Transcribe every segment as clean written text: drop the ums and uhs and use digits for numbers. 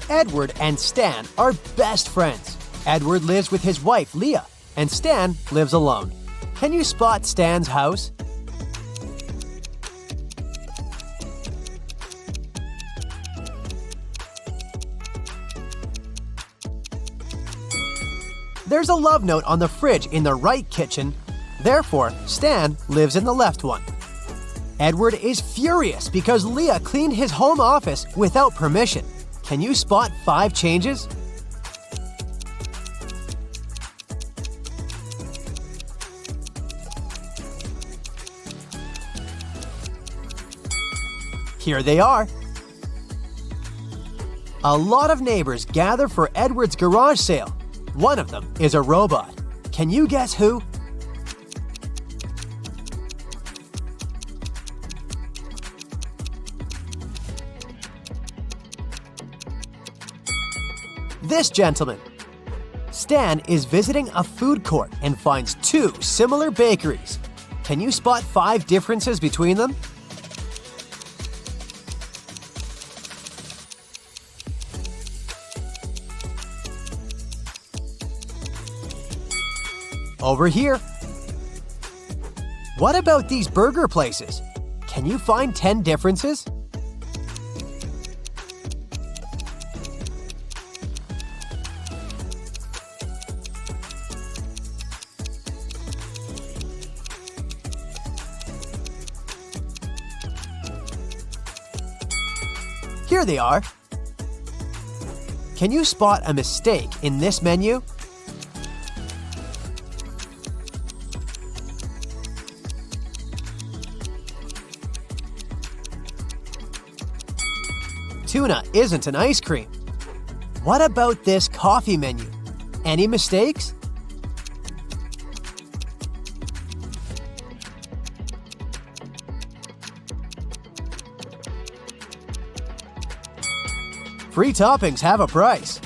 Edward and Stan are best friends. Edward lives with his wife, Leah, and Stan lives alone. Can you spot Stan's house? There's a love note on the fridge in the right kitchen. Therefore, Stan lives in the left one. Edward is furious because Leah cleaned his home office without permission. Can you spot 5 changes? Here they are. A lot of neighbors gather for Edward's garage sale. One of them is a robot. Can you guess who? This gentleman. Stan is visiting a food court and finds 2 similar bakeries. Can you spot 5 differences between them? Over here. What about these burger places? Can you find 10 differences? Here they are. Can you spot a mistake in this menu? Tuna isn't an ice cream. What about this coffee menu? Any mistakes? Free toppings have a price.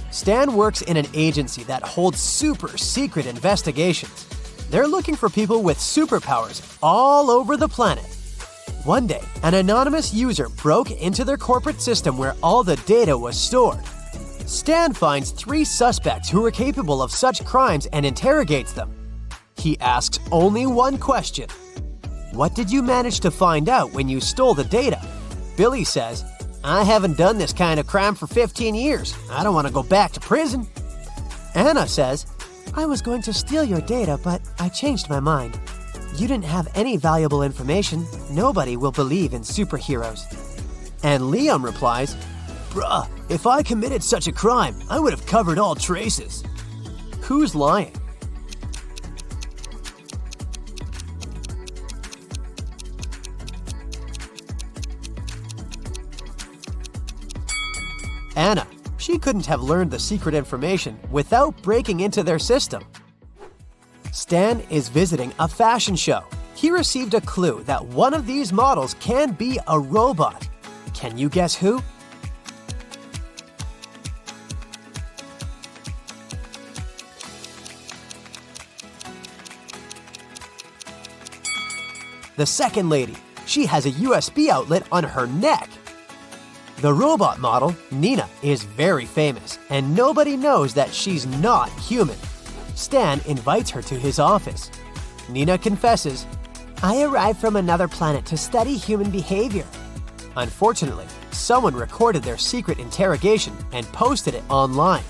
Stan works in an agency that holds super secret investigations. They're looking for people with superpowers all over the planet. One day, an anonymous user broke into their corporate system where all the data was stored. Stan finds 3 suspects who are capable of such crimes and interrogates them. He asks only one question. What did you manage to find out when you stole the data? Billy says, I haven't done this kind of crime for 15 years. I don't want to go back to prison. Anna says, I was going to steal your data, but I changed my mind. You didn't have any valuable information. Nobody will believe in superheroes. And Liam replies, Bruh, if I committed such a crime, I would have covered all traces. Who's lying? Anna. She couldn't have learned the secret information without breaking into their system. Stan is visiting a fashion show. He received a clue that one of these models can be a robot. Can you guess who? The second lady. She has a USB outlet on her neck. The robot model, Nina, is very famous, and nobody knows that she's not human. Stan invites her to his office. Nina confesses, I arrived from another planet to study human behavior. Unfortunately, someone recorded their secret interrogation and posted it online.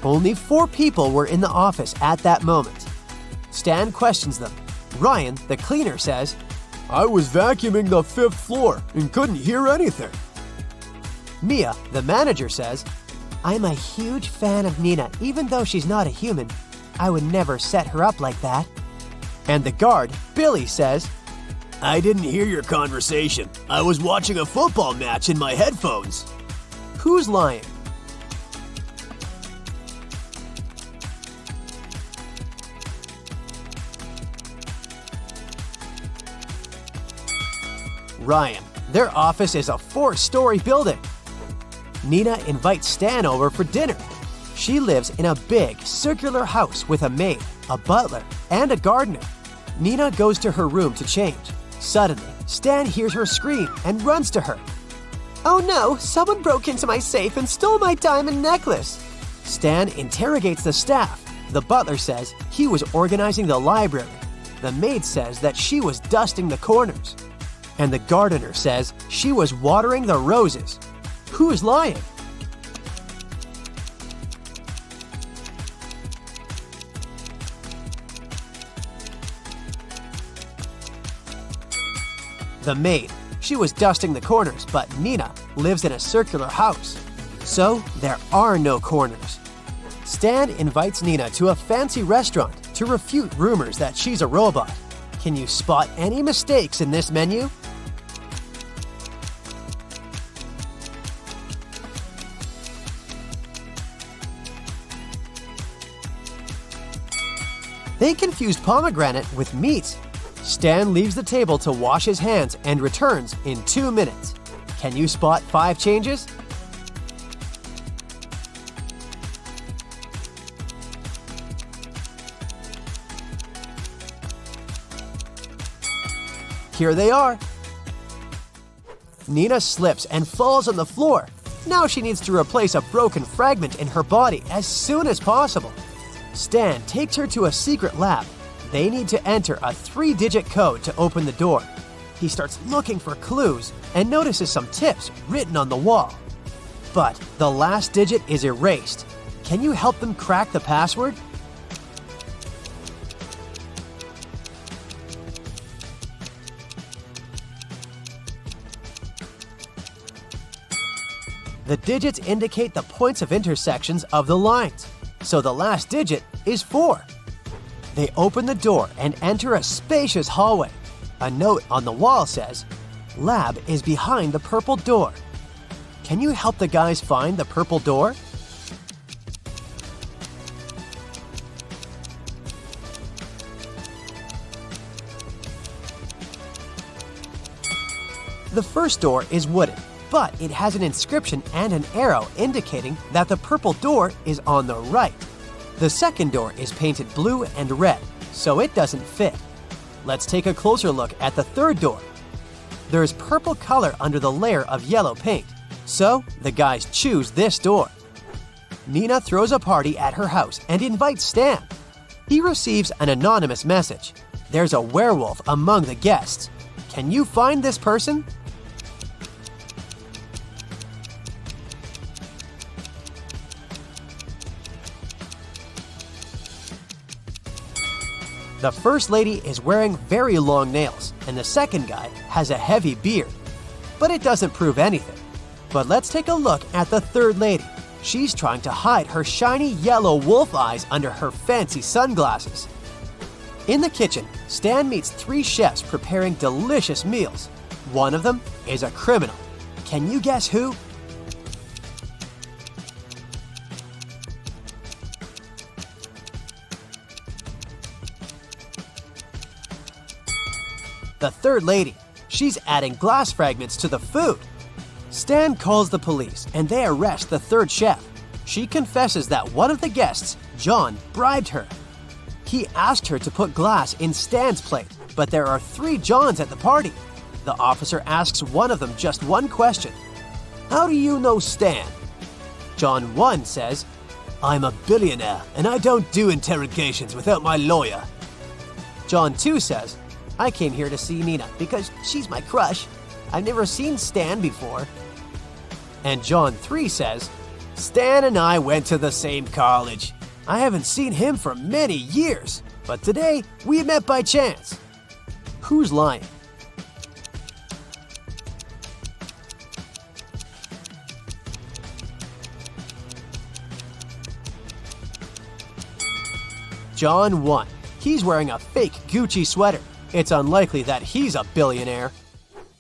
Only 4 people were in the office at that moment. Stan questions them. Ryan, the cleaner, says, I was vacuuming the 5th floor and couldn't hear anything. Mia, the manager, says, I'm a huge fan of Nina, even though she's not a human. I would never set her up like that. And the guard, Billy, says, I didn't hear your conversation. I was watching a football match in my headphones. Who's lying? Ryan. Their office is a 4-story building. Nina invites Stan over for dinner. She lives in a big, circular house with a maid, a butler, and a gardener. Nina goes to her room to change. Suddenly, Stan hears her scream and runs to her. Oh no, someone broke into my safe and stole my diamond necklace. Stan interrogates the staff. The butler says he was organizing the library. The maid says that she was dusting the corners. And the gardener says she was watering the roses. Who's lying? The maid. She was dusting the corners, but Nina lives in a circular house. So there are no corners. Stan invites Nina to a fancy restaurant to refute rumors that she's a robot. Can you spot any mistakes in this menu? They confused pomegranate with meat. Stan leaves the table to wash his hands and returns in 2 minutes. Can you spot 5 changes? Here they are. Nina slips and falls on the floor. Now she needs to replace a broken fragment in her body as soon as possible. Stan takes her to a secret lab. They need to enter a 3-digit code to open the door. He starts looking for clues and notices some tips written on the wall. But the last digit is erased. Can you help them crack the password? The digits indicate the points of intersections of the lines, so the last digit is 4. They open the door and enter a spacious hallway. A note on the wall says, "Lab is behind the purple door." Can you help the guys find the purple door? The first door is wooden, but it has an inscription and an arrow indicating that the purple door is on the right. The second door is painted blue and red, so it doesn't fit. Let's take a closer look at the third door. There is purple color under the layer of yellow paint, so the guys choose this door. Nina throws a party at her house and invites Stan. He receives an anonymous message. There's a werewolf among the guests. Can you find this person? The first lady is wearing very long nails, and the second guy has a heavy beard. But it doesn't prove anything. But let's take a look at the third lady. She's trying to hide her shiny yellow wolf eyes under her fancy sunglasses. In the kitchen, Stan meets 3 chefs preparing delicious meals. One of them is a criminal. Can you guess who? The third lady. She's adding glass fragments to the food. Stan calls the police and they arrest the third chef. She confesses that one of the guests, John, bribed her. He asked her to put glass in Stan's plate, but there are 3 Johns at the party. The officer asks one of them just one question. "How do you know Stan?" John 1 says, "I'm a billionaire and I don't do interrogations without my lawyer." John 2 says, "I came here to see Nina because she's my crush. I've never seen Stan before." And John 3 says, "Stan and I went to the same college. I haven't seen him for many years, but today we met by chance." Who's lying? John 1. He's wearing a fake Gucci sweater. It's unlikely that he's a billionaire.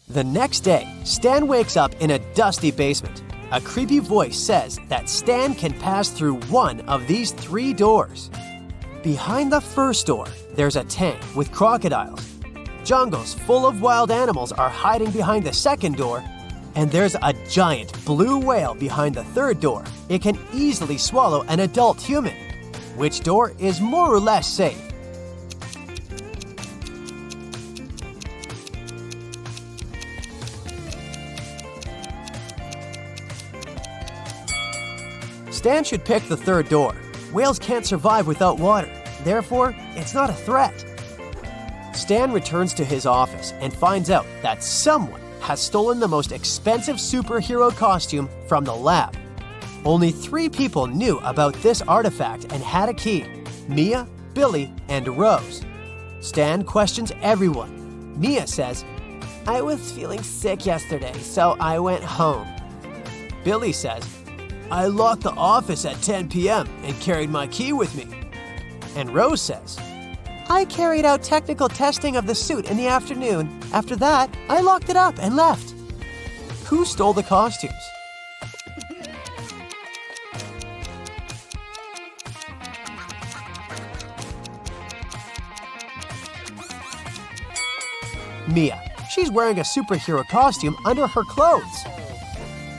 The next day, Stan wakes up in a dusty basement. A creepy voice says that Stan can pass through one of these 3 doors. Behind the first door, there's a tank with crocodiles. Jungles full of wild animals are hiding behind the second door, and there's a giant blue whale behind the third door. It can easily swallow an adult human. Which door is more or less safe? Stan should pick the third door. Whales can't survive without water. Therefore, it's not a threat. Stan returns to his office and finds out that someone has stolen the most expensive superhero costume from the lab. Only 3 people knew about this artifact and had a key: Mia, Billy, and Rose. Stan questions everyone. Mia says, "I was feeling sick yesterday, so I went home." Billy says, "I locked the office at 10 p.m. and carried my key with me." And Rose says, "I carried out technical testing of the suit in the afternoon. After that, I locked it up and left." Who stole the costumes? Mia. She's wearing a superhero costume under her clothes.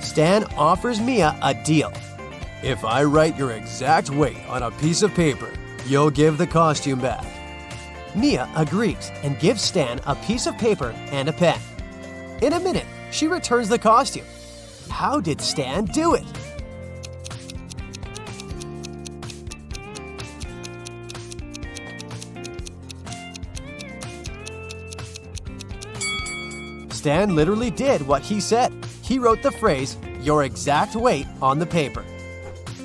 Stan offers Mia a deal. "If I write your exact weight on a piece of paper, you'll give the costume back." Mia agrees and gives Stan a piece of paper and a pen. In a minute, she returns the costume. How did Stan do it? Stan literally did what he said. He wrote the phrase, "your exact weight," on the paper.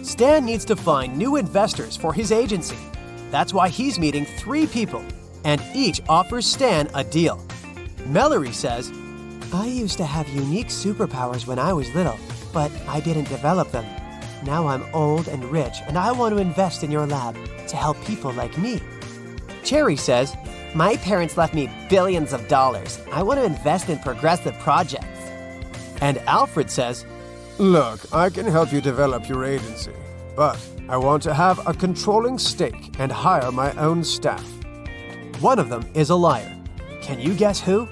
Stan needs to find new investors for his agency. That's why he's meeting 3 people, and each offers Stan a deal. Mallory says, "I used to have unique superpowers when I was little, but I didn't develop them. Now I'm old and rich, and I want to invest in your lab to help people like me." Cherry says, "My parents left me billions of dollars. I want to invest in progressive projects." And Alfred says, "Look, I can help you develop your agency, but I want to have a controlling stake and hire my own staff." One of them is a liar. Can you guess who?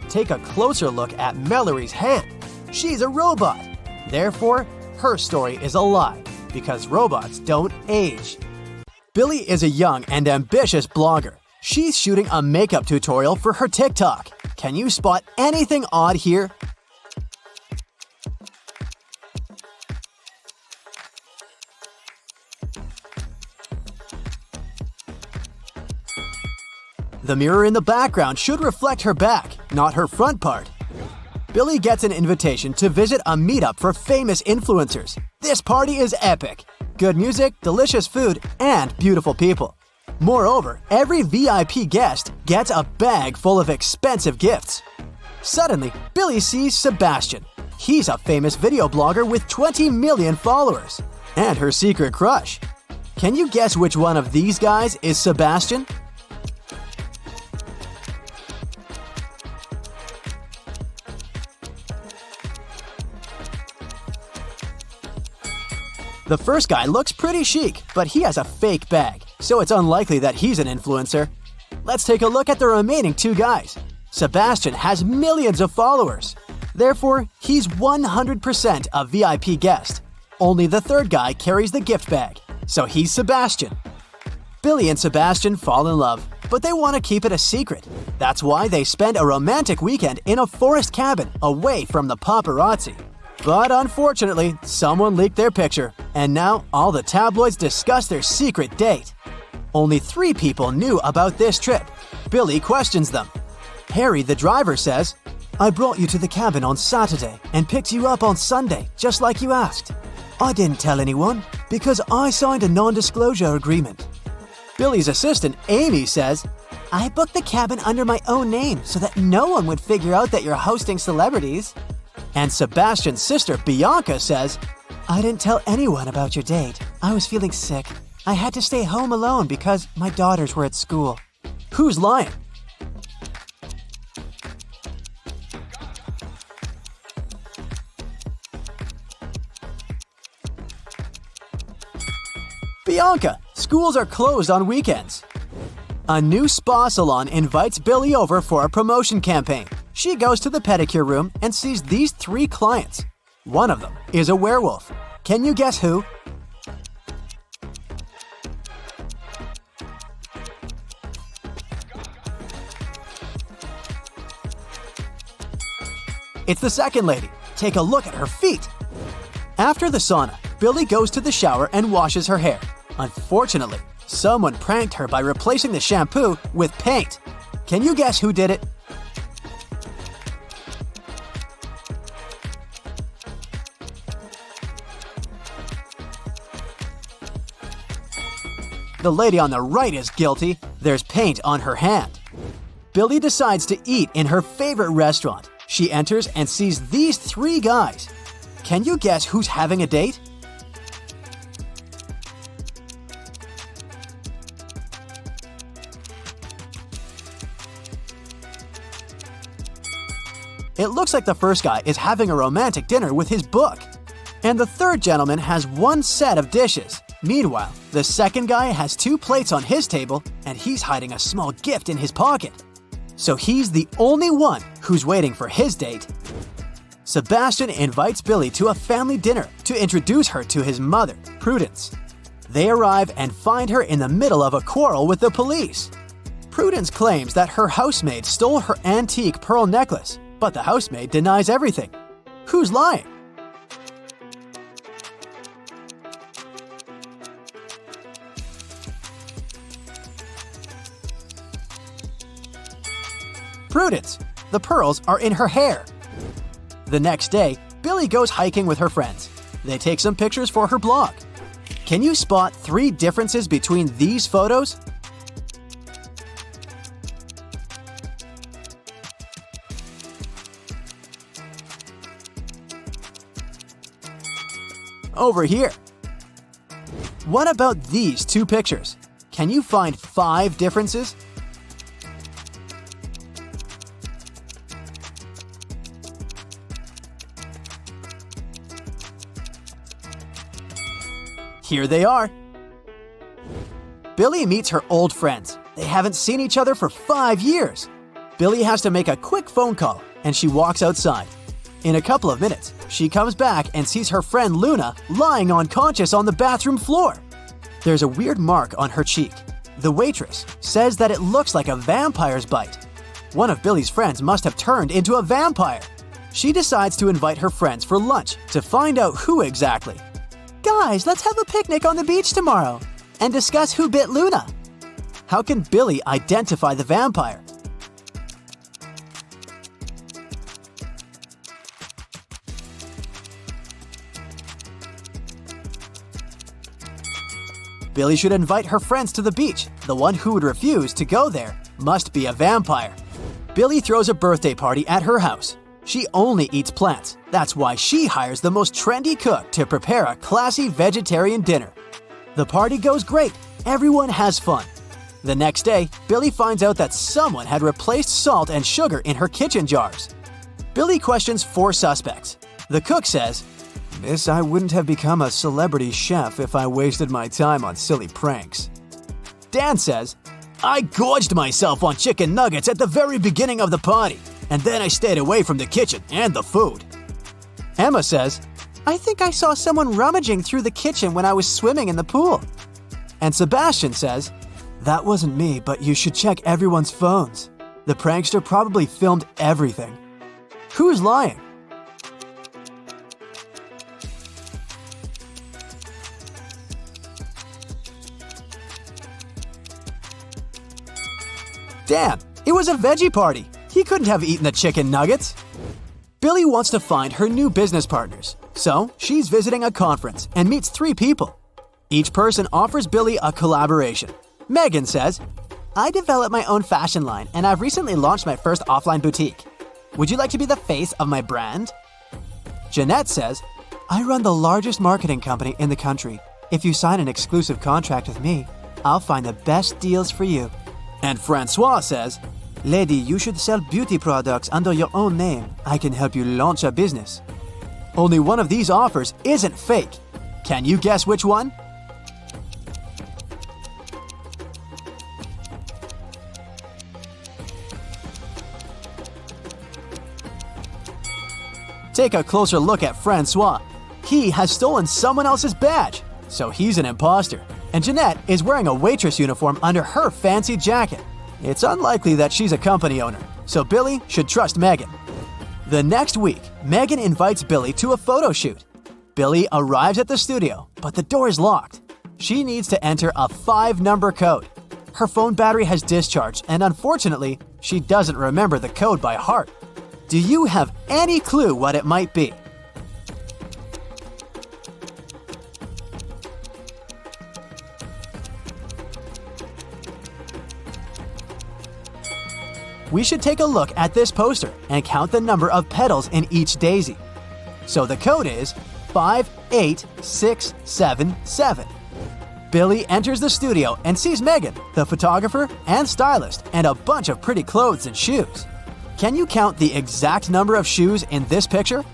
Take a closer look at Mallory's hand. She's a robot. Therefore, her story is a lie, because robots don't age. Billy is a young and ambitious blogger. She's shooting a makeup tutorial for her TikTok. Can you spot anything odd here? The mirror in the background should reflect her back, not her front part. Billy gets an invitation to visit a meetup for famous influencers. This party is epic. Good music, delicious food, and beautiful people. Moreover, every VIP guest gets a bag full of expensive gifts. Suddenly, Billy sees Sebastian. He's a famous video blogger with 20 million followers. And her secret crush. Can you guess which one of these guys is Sebastian? The first guy looks pretty chic, but he has a fake bag, so it's unlikely that he's an influencer. Let's take a look at the remaining 2 guys. Sebastian has millions of followers. Therefore, he's 100% a VIP guest. Only the third guy carries the gift bag, so he's Sebastian. Billy and Sebastian fall in love, but they want to keep it a secret. That's why they spend a romantic weekend in a forest cabin away from the paparazzi. But unfortunately, someone leaked their picture, and now all the tabloids discuss their secret date. Only 3 people knew about this trip. Billy questions them. Harry, the driver, says, "I brought you to the cabin on Saturday and picked you up on Sunday, just like you asked. I didn't tell anyone because I signed a non-disclosure agreement." Billy's assistant, Amy, says, "I booked the cabin under my own name so that no one would figure out that you're hosting celebrities." And Sebastian's sister, Bianca, says, "I didn't tell anyone about your date. I was feeling sick. I had to stay home alone because my daughters were at school." Who's lying? Bianca, schools are closed on weekends. A new spa salon invites Billy over for a promotion campaign. She goes to the pedicure room and sees these 3 clients. One of them is a werewolf. Can you guess who? It's the second lady. Take a look at her feet. After the sauna, Billy goes to the shower and washes her hair. Unfortunately, someone pranked her by replacing the shampoo with paint. Can you guess who did it? The lady on the right is guilty. There's paint on her hand. Billy decides to eat in her favorite restaurant. She enters and sees these 3 guys. Can you guess who's having a date? It looks like the first guy is having a romantic dinner with his book. And the third gentleman has 1 set of dishes. Meanwhile, the second guy has 2 plates on his table and he's hiding a small gift in his pocket. So he's the only one who's waiting for his date. Sebastian invites Billy to a family dinner to introduce her to his mother, Prudence. They arrive and find her in the middle of a quarrel with the police. Prudence claims that her housemaid stole her antique pearl necklace, but the housemaid denies everything. Who's lying? Prudence. The pearls are in her hair. The next day, Billy goes hiking with her friends. They take some pictures for her blog. Can you spot 3 differences between these photos? Over here. What about these 2 pictures? Can you find 5 differences? Here they are. Billy meets her old friends. They haven't seen each other for 5 years. Billy has to make a quick phone call, and she walks outside. In a couple of minutes, she comes back and sees her friend Luna lying unconscious on the bathroom floor. There's a weird mark on her cheek. The waitress says that it looks like a vampire's bite. One of Billy's friends must have turned into a vampire. She decides to invite her friends for lunch to find out who exactly. Guys, let's have a picnic on the beach tomorrow and discuss who bit Luna. How can Billy identify the vampire? Billy should invite her friends to the beach. The one who would refuse to go there must be a vampire. Billy throws a birthday party at her house. She only eats plants. That's why she hires the most trendy cook to prepare a classy vegetarian dinner. The party goes great. Everyone has fun. The next day, Billy finds out that someone had replaced salt and sugar in her kitchen jars. Billy questions 4 suspects. The cook says, "Miss, I wouldn't have become a celebrity chef if I wasted my time on silly pranks." Dan says, "I gorged myself on chicken nuggets at the very beginning of the party, and then I stayed away from the kitchen and the food." Emma says, "I think I saw someone rummaging through the kitchen when I was swimming in the pool." And Sebastian says, "That wasn't me, but you should check everyone's phones. The prankster probably filmed everything." Who's lying? Damn, it was a veggie party. He couldn't have eaten the chicken nuggets. Billy wants to find her new business partners, so she's visiting a conference and meets 3 people. Each person offers Billy a collaboration. Megan says, "I developed my own fashion line and I've recently launched my first offline boutique. Would you like to be the face of my brand?" Jeanette says, "I run the largest marketing company in the country. If you sign an exclusive contract with me, I'll find the best deals for you." And Francois says, "Lady, you should sell beauty products under your own name. I can help you launch a business." Only one of these offers isn't fake. Can you guess which one? Take a closer look at Francois. He has stolen someone else's badge, so he's an imposter. And Jeanette is wearing a waitress uniform under her fancy jacket. It's unlikely that she's a company owner, so Billy should trust Megan. The next week, Megan invites Billy to a photo shoot. Billy arrives at the studio, but the door is locked. She needs to enter a 5-number code. Her phone battery has discharged, and unfortunately, she doesn't remember the code by heart. Do you have any clue what it might be? We should take a look at this poster and count the number of petals in each daisy. So the code is 58677. Billy enters the studio and sees Megan, the photographer and stylist, and a bunch of pretty clothes and shoes. Can you count the exact number of shoes in this picture?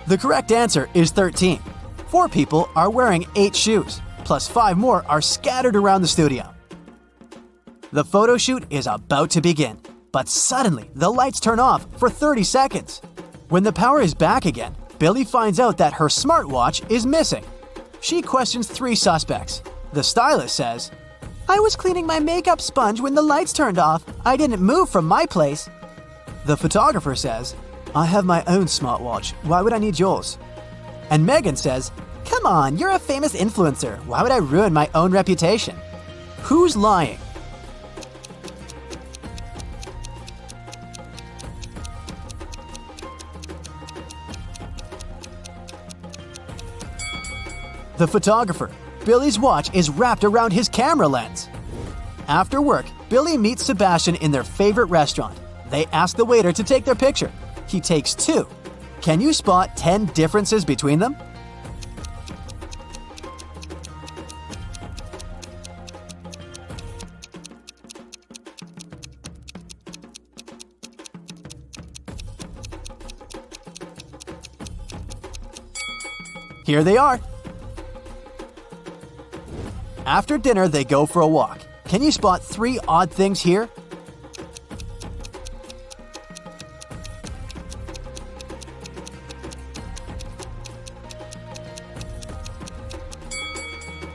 The correct answer is 13. 4 people are wearing 8 shoes, plus 5 more are scattered around the studio. The photo shoot is about to begin, but suddenly the lights turn off for 30 seconds. When the power is back again, Billy finds out that her smartwatch is missing. She questions 3 suspects. The stylist says, "I was cleaning my makeup sponge when the lights turned off. I didn't move from my place." The photographer says, "I have my own smartwatch. Why would I need yours?" And Megan says, "Come on, you're a famous influencer. Why would I ruin my own reputation?" Who's lying? The photographer. Billy's watch is wrapped around his camera lens. After work, Billy meets Sebastian in their favorite restaurant. They ask the waiter to take their picture. He takes 2. Can you spot 10 differences between them? Here they are. After dinner, they go for a walk. Can you spot 3 odd things here?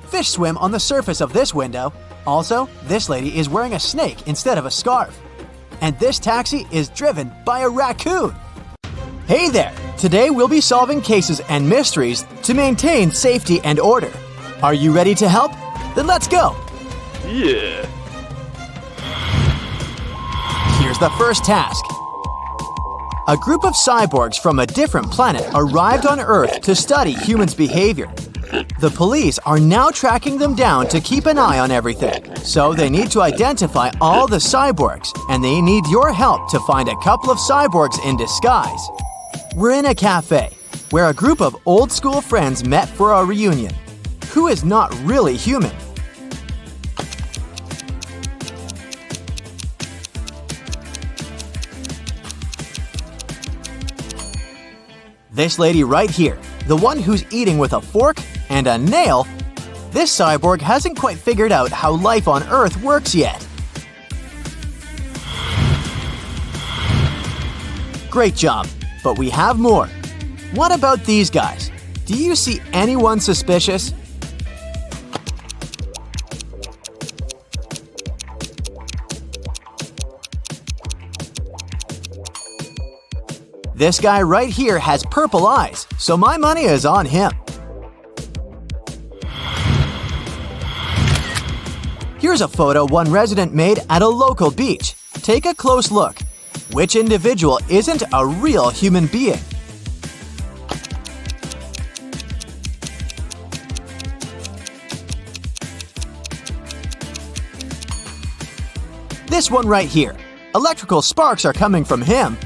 Fish swim on the surface of this window. Also, this lady is wearing a snake instead of a scarf. And this taxi is driven by a raccoon. Hey there! Today we'll be solving cases and mysteries to maintain safety and order. Are you ready to help? Then let's go! Yeah. Here's the first task. A group of cyborgs from a different planet arrived on Earth to study humans' behavior. The police are now tracking them down to keep an eye on everything. So they need to identify all the cyborgs, and they need your help to find a couple of cyborgs in disguise. We're in a cafe, where a group of old-school friends met for a reunion. Who is not really human? This lady right here, the one who's eating with a fork and a nail, this cyborg hasn't quite figured out how life on Earth works yet. Great job, but we have more. What about these guys? Do you see anyone suspicious? This guy right here has purple eyes, so my money is on him. Here's a photo one resident made at a local beach. Take a close look. Which individual isn't a real human being? This one right here. Electrical sparks are coming from him.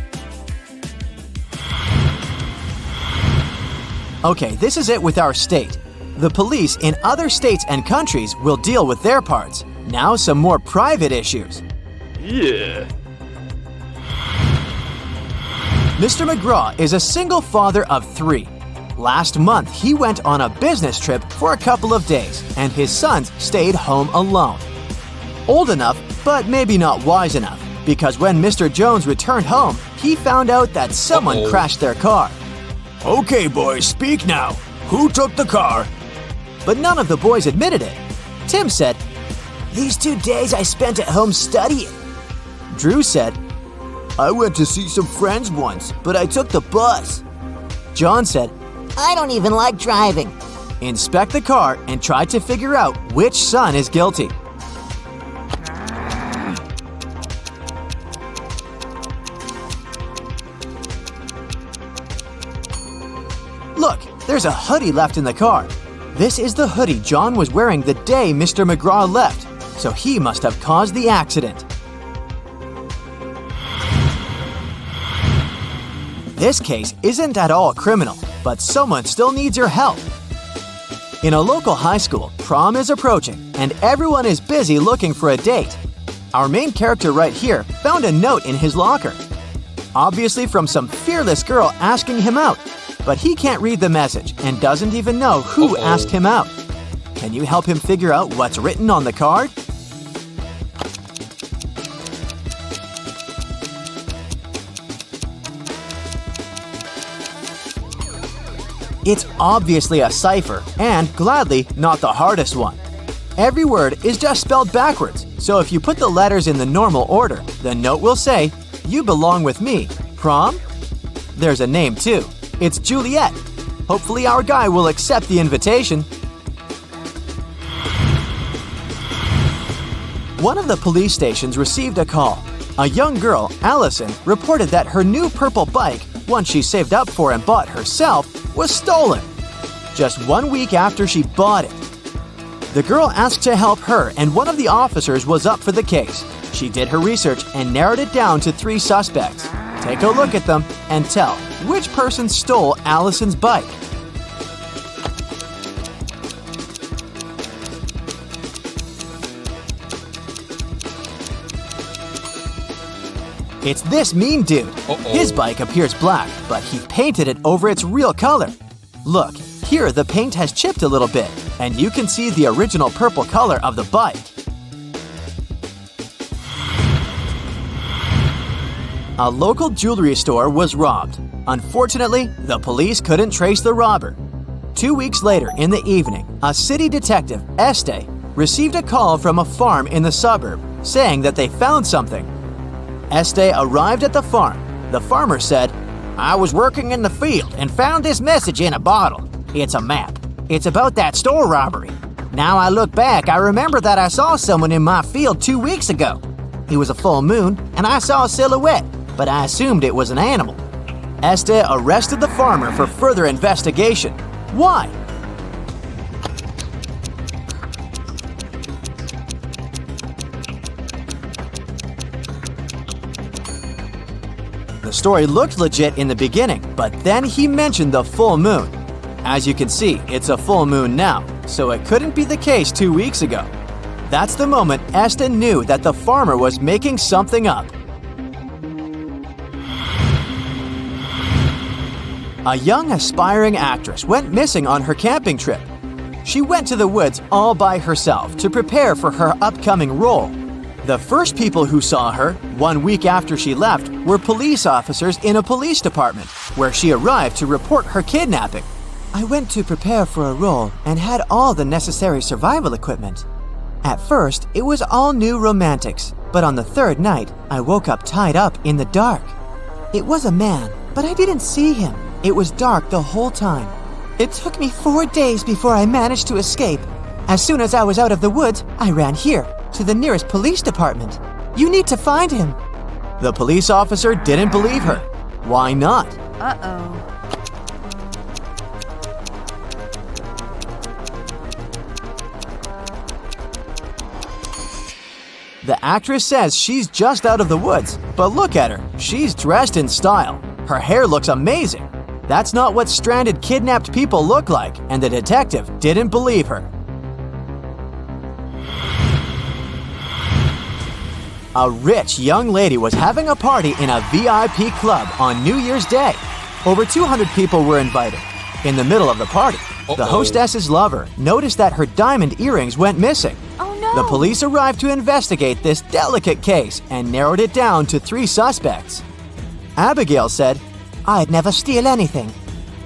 Okay, this is it with our state. The police in other states and countries will deal with their parts. Now some more private issues. Yeah. Mr. McGraw is a single father of 3. Last month, he went on a business trip for a couple of days, and his sons stayed home alone. Old enough, but maybe not wise enough, because when Mr. Jones returned home, he found out that someone crashed their car. Okay, boys, speak now. Who took the car? but none of the boys admitted it. Tim said, "These 2 days I spent at home studying." Drew said, "I went to see some friends once, but I took the bus." John said, I don't even like driving. "Inspect the car and try to figure out which son is guilty." Look, there's a hoodie left in the car. This is the hoodie John was wearing the day Mr. McGraw left, so he must have caused the accident. This case isn't at all criminal, but someone still needs your help. In a local high school, prom is approaching, and everyone is busy looking for a date. Our main character right here found a note in his locker. Obviously from some fearless girl asking him out, but he can't read the message and doesn't even know who asked him out. Can you help him figure out what's written on the card? It's obviously a cipher, and gladly not the hardest one. Every word is just spelled backwards, so if you put the letters in the normal order, the note will say, "You belong with me. Prom?" There's a name too. It's Juliet. Hopefully our guy will accept the invitation. One of the police stations received a call. A young girl, Allison, reported that her new purple bike, one she saved up for and bought herself, was stolen. Just 1 week after she bought it. The girl asked to help her, and one of the officers was up for the case. She did her research and narrowed it down to 3 suspects. Take a look at them and tell which person stole Allison's bike. It's this mean dude. His bike appears black, but he painted it over its real color. Look, here the paint has chipped a little bit, and you can see the original purple color of the bike. A local jewelry store was robbed. Unfortunately, the police couldn't trace the robber. 2 weeks later in the evening, a city detective, Este, received a call from a farm in the suburb saying that they found something. Este arrived at the farm. The farmer said, "I was working in the field and found this message in a bottle. It's a map. It's about that store robbery. Now I look back, I remember that I saw someone in my field 2 weeks ago. It was a full moon, and I saw a silhouette, but I assumed it was an animal." Este arrested the farmer for further investigation. Why? The story looked legit in the beginning, but then he mentioned the full moon. As you can see, it's a full moon now, so it couldn't be the case 2 weeks ago. That's the moment Este knew that the farmer was making something up. A young aspiring actress went missing on her camping trip. She went to the woods all by herself to prepare for her upcoming role. The first people who saw her, 1 week after she left, were police officers in a police department, where she arrived to report her kidnapping. "I went to prepare for a role and had all the necessary survival equipment. At first, it was all new romantics, but on the 3rd night, I woke up tied up in the dark. It was a man, but I didn't see him. It was dark the whole time. It took me 4 days before I managed to escape. As soon as I was out of the woods, I ran here, to the nearest police department. You need to find him." The police officer didn't believe her. Why not? Uh-oh. The actress says she's just out of the woods, but look at her. She's dressed in style. Her hair looks amazing. That's not what stranded kidnapped people look like, and the detective didn't believe her. A rich young lady was having a party in a VIP club on New Year's Day. Over 200 people were invited. In the middle of the party, the hostess's lover noticed that her diamond earrings went missing. Oh no! The police arrived to investigate this delicate case and narrowed it down to 3 suspects. Abigail said, "I'd never steal anything."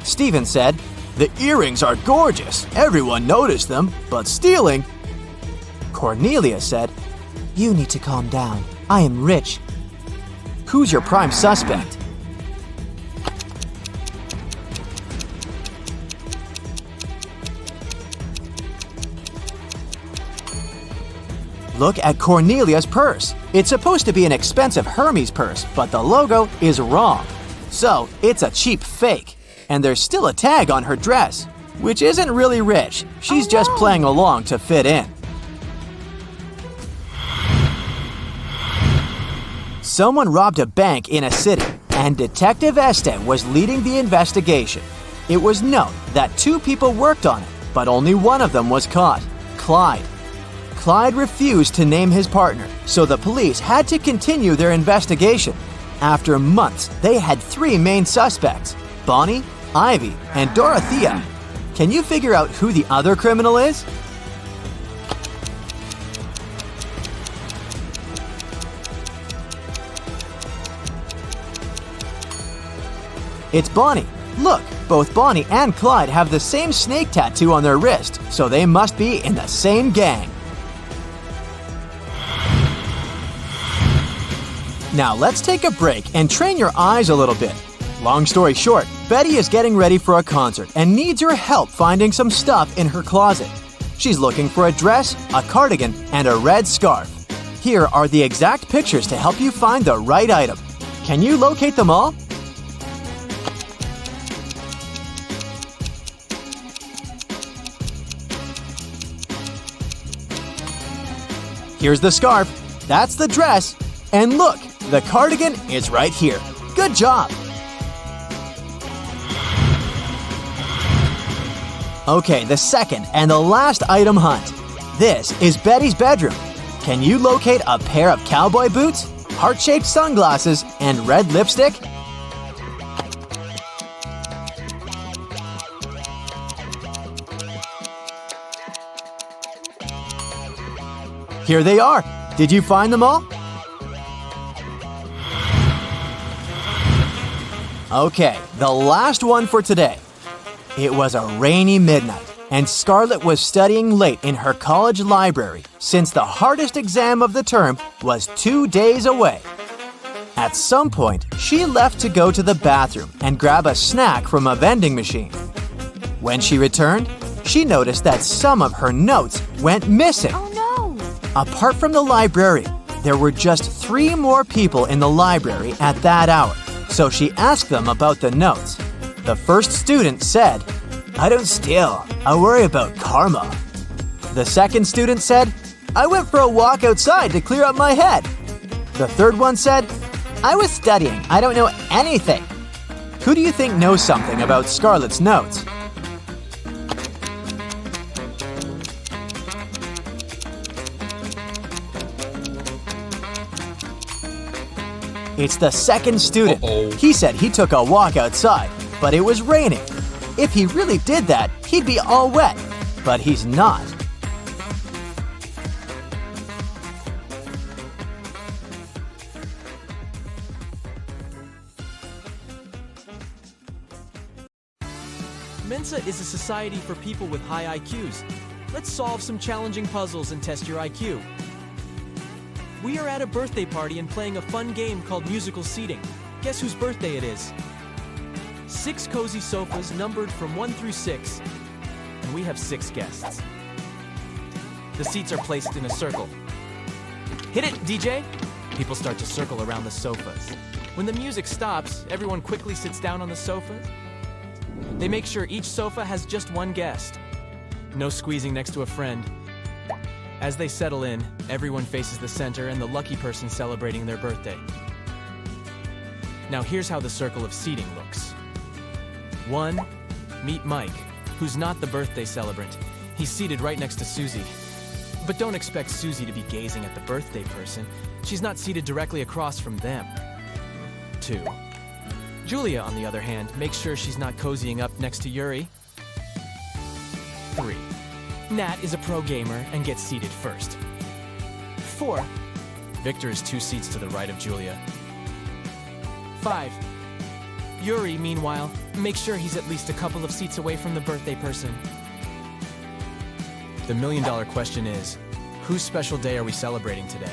Stephen said, The earrings are gorgeous. Everyone noticed them, but stealing... Cornelia said, "You need to calm down. I am rich." "Who's your prime suspect?" Look at Cornelia's purse. It's supposed to be an expensive Hermes purse, but the logo is wrong. So, it's a cheap fake. And there's still a tag on her dress, which isn't really rich. She's just playing along to fit in. Someone robbed a bank in a city, and Detective Este was leading the investigation. It was known that 2 people worked on it, but only one of them was caught, Clyde. Clyde refused to name his partner, so the police had to continue their investigation. After months, they had 3 main suspects, Bonnie, Ivy, and Dorothea. Can you figure out who the other criminal is? It's Bonnie. Look, both Bonnie and Clyde have the same snake tattoo on their wrist, so they must be in the same gang. Now let's take a break and train your eyes a little bit. Long story short, Betty is getting ready for a concert and needs your help finding some stuff in her closet. She's looking for a dress, a cardigan, and a red scarf. Here are the exact pictures to help you find the right item. Can you locate them all? Here's the scarf. That's the dress. And look, the cardigan is right here. Good job! Okay, the second and the last item hunt. This is Betty's bedroom. Can you locate a pair of cowboy boots, heart-shaped sunglasses, and red lipstick? Here they are. Did you find them all? Okay, the last one for today. It was a rainy midnight, and Scarlett was studying late in her college library since the hardest exam of the term was 2 days away. At some point, she left to go to the bathroom and grab a snack from a vending machine. When she returned, she noticed that some of her notes went missing. Oh no! Apart from the librarian, there were just 3 more people in the library at that hour, so she asked them about the notes. The first student said, "I don't steal, I worry about karma." The second student said, "I went for a walk outside to clear up my head." The third one said, "I was studying, I don't know anything." Who do you think knows something about Scarlett's notes? It's the second student. He said he took a walk outside, but it was raining. If he really did that, he'd be all wet. But he's not. Mensa is a society for people with high IQs. Let's solve some challenging puzzles and test your IQ. We are at a birthday party and playing a fun game called musical seating. Guess whose birthday it is? 6 cozy sofas numbered from 1 through 6, and we have 6 guests. The seats are placed in a circle. Hit it, DJ! People start to circle around the sofas. When the music stops, everyone quickly sits down on the sofas. They make sure each sofa has just 1 guest. No squeezing next to a friend. As they settle in, everyone faces the center and the lucky person celebrating their birthday. Now here's how the circle of seating looks. 1, meet Mike, who's not the birthday celebrant. He's seated right next to Susie. But don't expect Susie to be gazing at the birthday person. She's not seated directly across from them. 2. Julia, on the other hand, makes sure she's not cozying up next to Yuri. 3. Nat is a pro gamer and gets seated first. 4. Victor is 2 seats to the right of Julia. 5. Yuri, meanwhile, makes sure he's at least a couple of seats away from the birthday person. The million-dollar question is, whose special day are we celebrating today?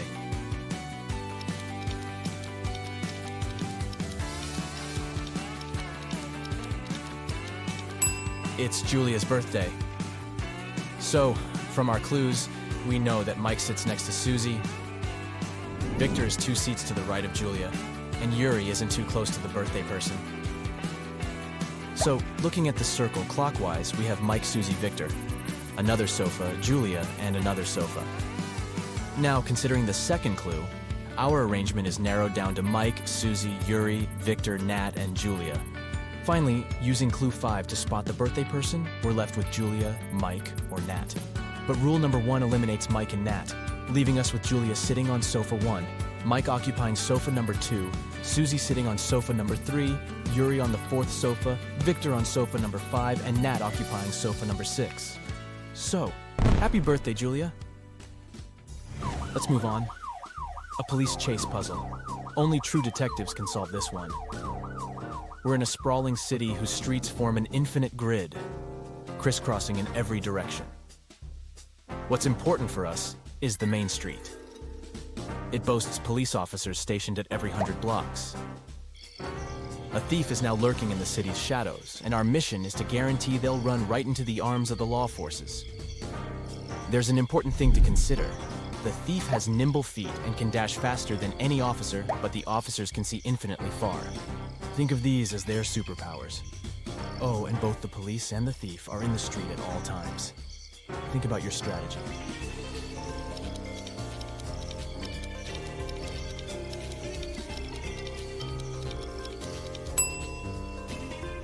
It's Julia's birthday. So, from our clues, we know that Mike sits next to Susie, Victor is 2 seats to the right of Julia, and Yuri isn't too close to the birthday person. So, looking at the circle clockwise, we have Mike, Susie, Victor, another sofa, Julia, and another sofa. Now, considering the second clue, our arrangement is narrowed down to Mike, Susie, Yuri, Victor, Nat, and Julia. Finally, using clue 5 to spot the birthday person, we're left with Julia, Mike, or Nat. But rule number 1 eliminates Mike and Nat, leaving us with Julia sitting on sofa 1, Mike occupying sofa number 2, Susie sitting on sofa number 3, Yuri on the 4th sofa, Victor on sofa number 5, and Nat occupying sofa number 6. So, happy birthday, Julia. Let's move on. A police chase puzzle. Only true detectives can solve this one. We're in a sprawling city whose streets form an infinite grid, crisscrossing in every direction. What's important for us is the main street. It boasts police officers stationed at every 100 blocks. A thief is now lurking in the city's shadows, and our mission is to guarantee they'll run right into the arms of the law forces. There's an important thing to consider. The thief has nimble feet and can dash faster than any officer, but the officers can see infinitely far. Think of these as their superpowers. Oh, and both the police and the thief are in the street at all times. Think about your strategy.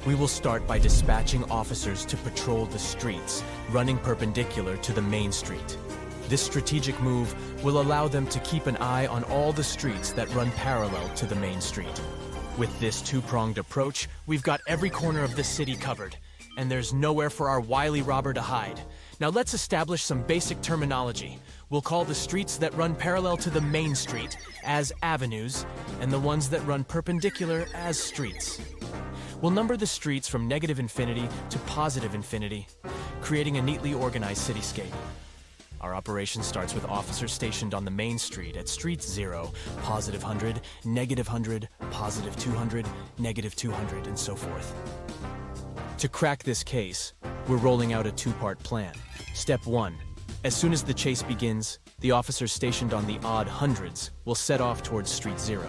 We will start by dispatching officers to patrol the streets, running perpendicular to the main street. This strategic move will allow them to keep an eye on all the streets that run parallel to the main street. With this two-pronged approach, we've got every corner of the city covered, and there's nowhere for our wily robber to hide. Now let's establish some basic terminology. We'll call the streets that run parallel to the main street as avenues, and the ones that run perpendicular as streets. We'll number the streets from negative infinity to positive infinity, creating a neatly organized cityscape. Our operation starts with officers stationed on the main street at streets 0, positive 100, negative 100, positive 200, negative 200, and so forth. To crack this case, we're rolling out a 2-part plan. Step 1. As soon as the chase begins, the officers stationed on the odd hundreds will set off towards street 0.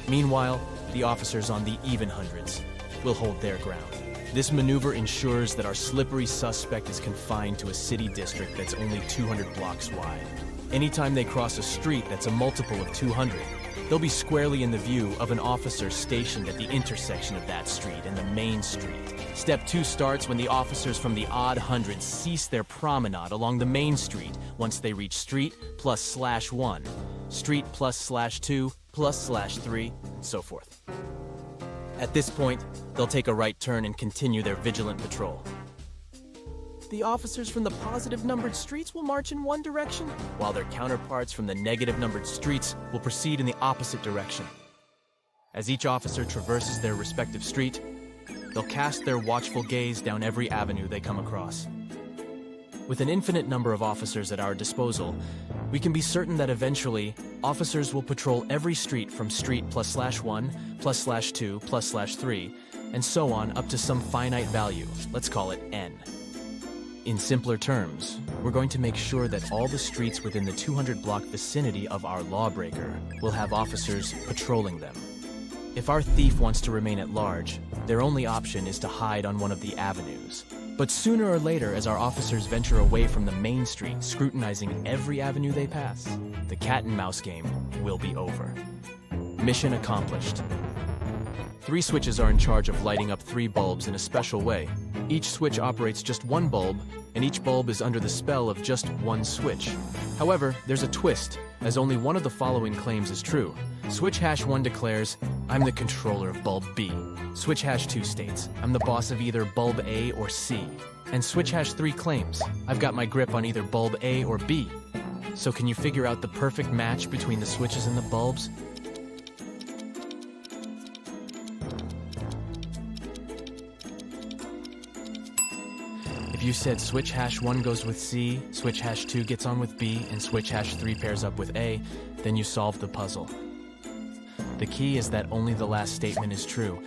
Meanwhile, the officers on the even hundreds will hold their ground. This maneuver ensures that our slippery suspect is confined to a city district that's only 200 blocks wide. Anytime they cross a street that's a multiple of 200, they'll be squarely in the view of an officer stationed at the intersection of that street and the main street. Step 2 starts when the officers from the odd hundreds cease their promenade along the main street once they reach street plus /1, street plus /2, plus /3, and so forth. At this point, they'll take a right turn and continue their vigilant patrol. The officers from the positive numbered streets will march in one direction, while their counterparts from the negative numbered streets will proceed in the opposite direction. As each officer traverses their respective street, they'll cast their watchful gaze down every avenue they come across. With an infinite number of officers at our disposal, we can be certain that eventually, officers will patrol every street from street plus /1, plus /2, plus /3, and so on up to some finite value, let's call it n. In simpler terms, we're going to make sure that all the streets within the 200-block vicinity of our lawbreaker will have officers patrolling them. If our thief wants to remain at large, their only option is to hide on one of the avenues. But sooner or later, as our officers venture away from the main street, scrutinizing every avenue they pass, the cat-and-mouse game will be over. Mission accomplished. 3 switches are in charge of lighting up 3 bulbs in a special way. Each switch operates just 1 bulb, and each bulb is under the spell of just 1 switch. However, there's a twist, as only one of the following claims is true. Switch #1 declares, "I'm the controller of bulb B." Switch #2 states, "I'm the boss of either bulb A or C." And switch #3 claims, "I've got my grip on either bulb A or B." So can you figure out the perfect match between the switches and the bulbs? If you said switch hash 1 goes with C, switch hash 2 gets on with B, and switch hash 3 pairs up with A, then you solved the puzzle. The key is that only the last statement is true.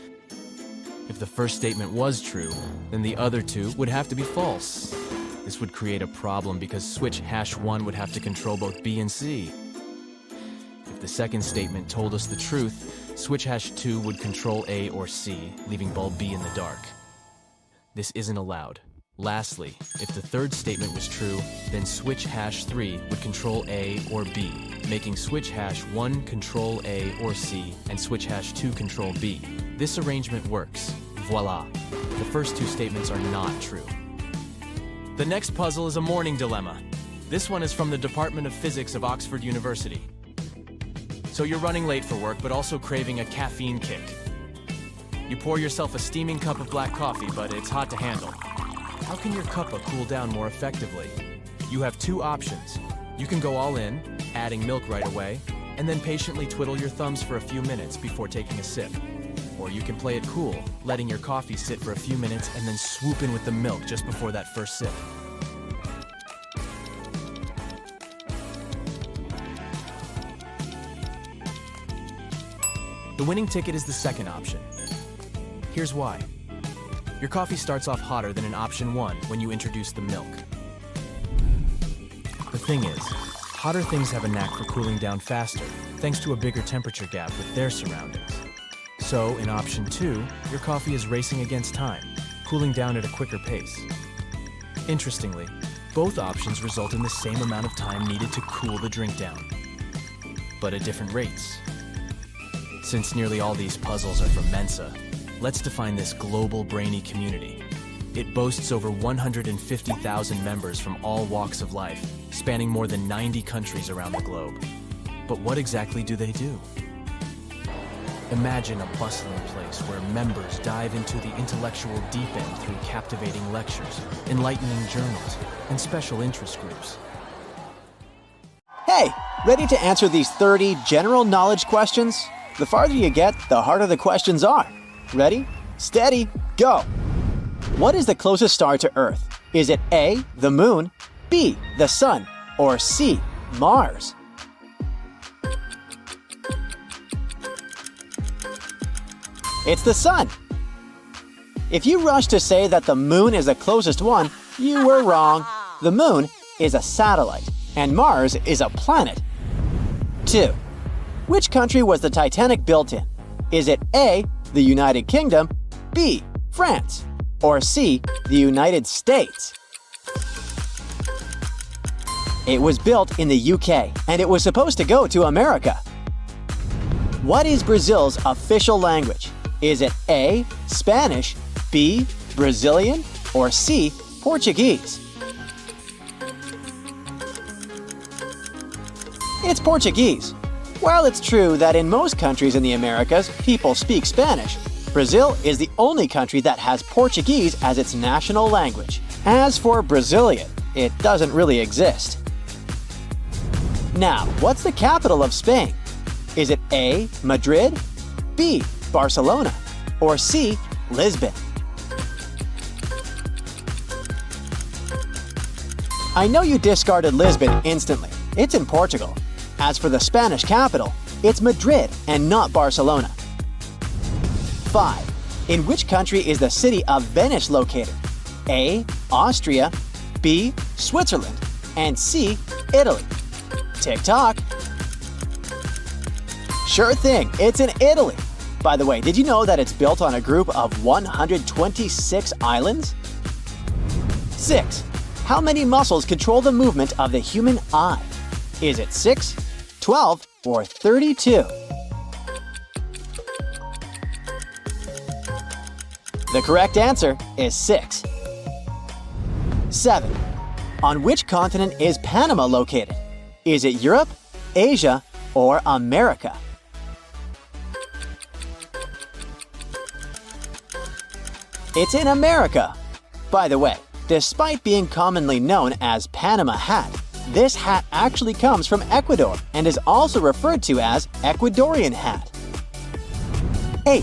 If the first statement was true, then the other two would have to be false. This would create a problem because switch hash 1 would have to control both B and C. If the second statement told us the truth, switch hash 2 would control A or C, leaving bulb B in the dark. This isn't allowed. Lastly, if the third statement was true, then switch hash 3 would control A or B, making switch hash 1 control A or C, and switch hash 2 control B. This arrangement works. Voila. The first two statements are not true. The next puzzle is a morning dilemma. This one is from the Department of Physics of Oxford University. So you're running late for work, but also craving a caffeine kick. You pour yourself a steaming cup of black coffee, but it's hot to handle. How can your cuppa cool down more effectively? You have two options. You can go all in, adding milk right away, and then patiently twiddle your thumbs for a few minutes before taking a sip. Or you can play it cool, letting your coffee sit for a few minutes and then swoop in with the milk just before that first sip. The winning ticket is the second option. Here's why. Your coffee starts off hotter than in option 1 when you introduce the milk. The thing is, hotter things have a knack for cooling down faster, thanks to a bigger temperature gap with their surroundings. So, in option 2, your coffee is racing against time, cooling down at a quicker pace. Interestingly, both options result in the same amount of time needed to cool the drink down, but at different rates. Since nearly all these puzzles are from Mensa, let's define this global brainy community. It boasts over 150,000 members from all walks of life, spanning more than 90 countries around the globe. But what exactly do they do? Imagine a bustling place where members dive into the intellectual deep end through captivating lectures, enlightening journals, and special interest groups. Hey, ready to answer these 30 general knowledge questions? The farther you get, the harder the questions are. Ready, steady, go! What is the closest star to Earth? Is it A, the Moon, B, the Sun, or C, Mars? It's the Sun! If you rush to say that the Moon is the closest one, you were wrong. The Moon is a satellite, and Mars is a planet. 2. Which country was the Titanic built in? Is it A, the United Kingdom, B, France, or C, the United States? It was built in the UK, and it was supposed to go to America. What is Brazil's official language? Is it A, Spanish, B, Brazilian, or C, Portuguese? It's Portuguese. While it's true that in most countries in the Americas, people speak Spanish, Brazil is the only country that has Portuguese as its national language. As for Brazilian, it doesn't really exist. Now, what's the capital of Spain? Is it A, Madrid, B, Barcelona, or C, Lisbon? I know you discarded Lisbon instantly. It's in Portugal. As for the Spanish capital, it's Madrid and not Barcelona. 5. In which country is the city of Venice located? A, Austria, B, Switzerland, and C, Italy. Tick-tock. Sure thing, it's in Italy. By the way, did you know that it's built on a group of 126 islands? 6. How many muscles control the movement of the human eye? Is it 6, 12, or 32? The correct answer is 6. 7. On which continent is Panama located? Is it Europe, Asia, or America? It's in America. By the way, despite being commonly known as Panama hat, this hat actually comes from Ecuador and is also referred to as Ecuadorian hat. 8.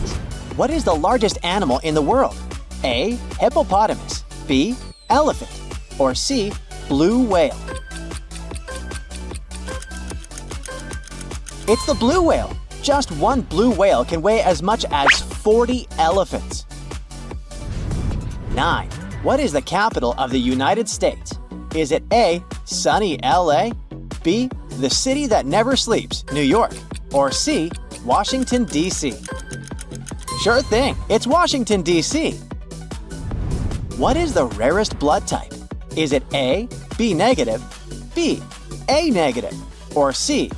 What is the largest animal in the world? A, hippopotamus, B, elephant, or C, blue whale? It's the blue whale. Just one blue whale can weigh as much as 40 elephants. 9. What is the capital of the United States? Is it A, sunny LA, B, the city that never sleeps, New York, or C, Washington, D.C.? Sure thing, it's Washington, D.C. What is the rarest blood type? Is it A, B negative, B, A negative, or C,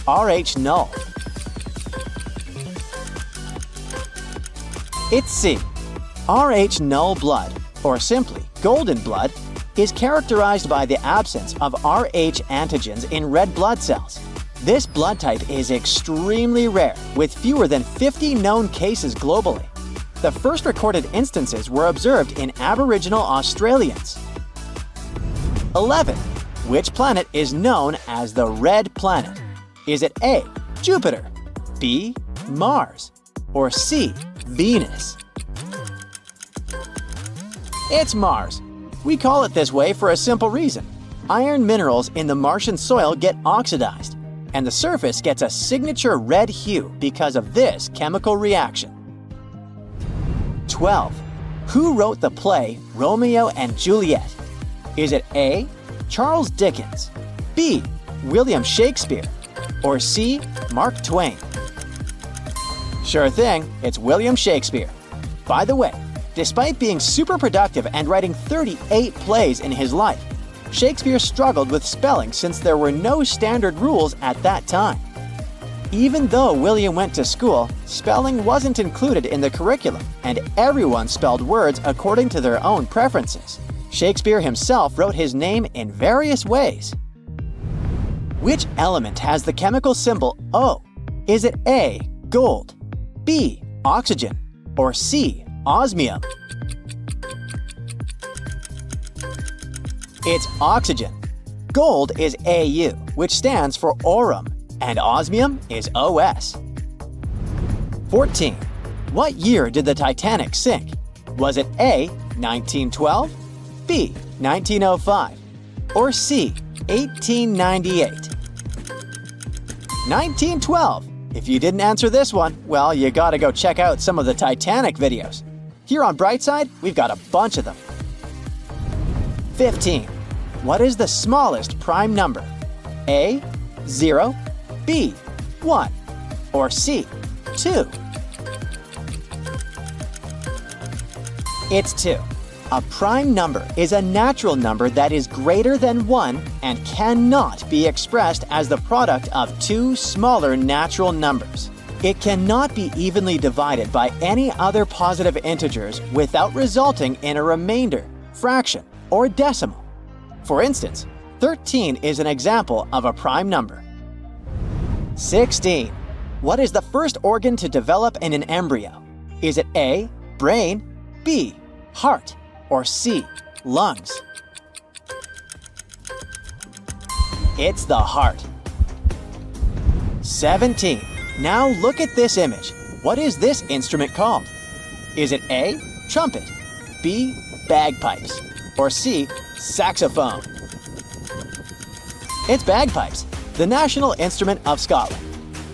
Rh null? It's C. Rh null blood, or simply golden blood, is characterized by the absence of Rh antigens in red blood cells. This blood type is extremely rare, with fewer than 50 known cases globally. The first recorded instances were observed in Aboriginal Australians. 11. Which planet is known as the Red Planet? Is it A, Jupiter, B, Mars, or C, Venus? It's Mars. We call it this way for a simple reason. Iron minerals in the Martian soil get oxidized, and the surface gets a signature red hue because of this chemical reaction. 12. Who wrote the play Romeo and Juliet? Is it A, Charles Dickens, B, William Shakespeare, or C, Mark Twain? Sure thing, it's William Shakespeare. By the way, despite being super productive and writing 38 plays in his life, Shakespeare struggled with spelling since there were no standard rules at that time. Even though William went to school, spelling wasn't included in the curriculum, and everyone spelled words according to their own preferences. Shakespeare himself wrote his name in various ways. Which element has the chemical symbol O? Is it A, gold, B, oxygen, or C, osmium? It's oxygen. Gold is Au, which stands for aurum, and osmium is Os. 14. What year did the Titanic sink? Was it A, 1912, B, 1905, or C, 1898? 1912. If you didn't answer this one, well, you gotta go check out some of the Titanic videos. Here on Brightside, we've got a bunch of them. 15. What is the smallest prime number? A, 0, B, 1, or C, 2? It's 2. A prime number is a natural number that is greater than 1 and cannot be expressed as the product of two smaller natural numbers. It cannot be evenly divided by any other positive integers without resulting in a remainder, fraction, or decimal. For instance, 13 is an example of a prime number. 16. What is the first organ to develop in an embryo? Is it A, brain, B, heart, or C, lungs? It's the heart. 17. Now look at this image. What is this instrument called? Is it A, trumpet, B, bagpipes, or C, saxophone? It's bagpipes, the national instrument of Scotland.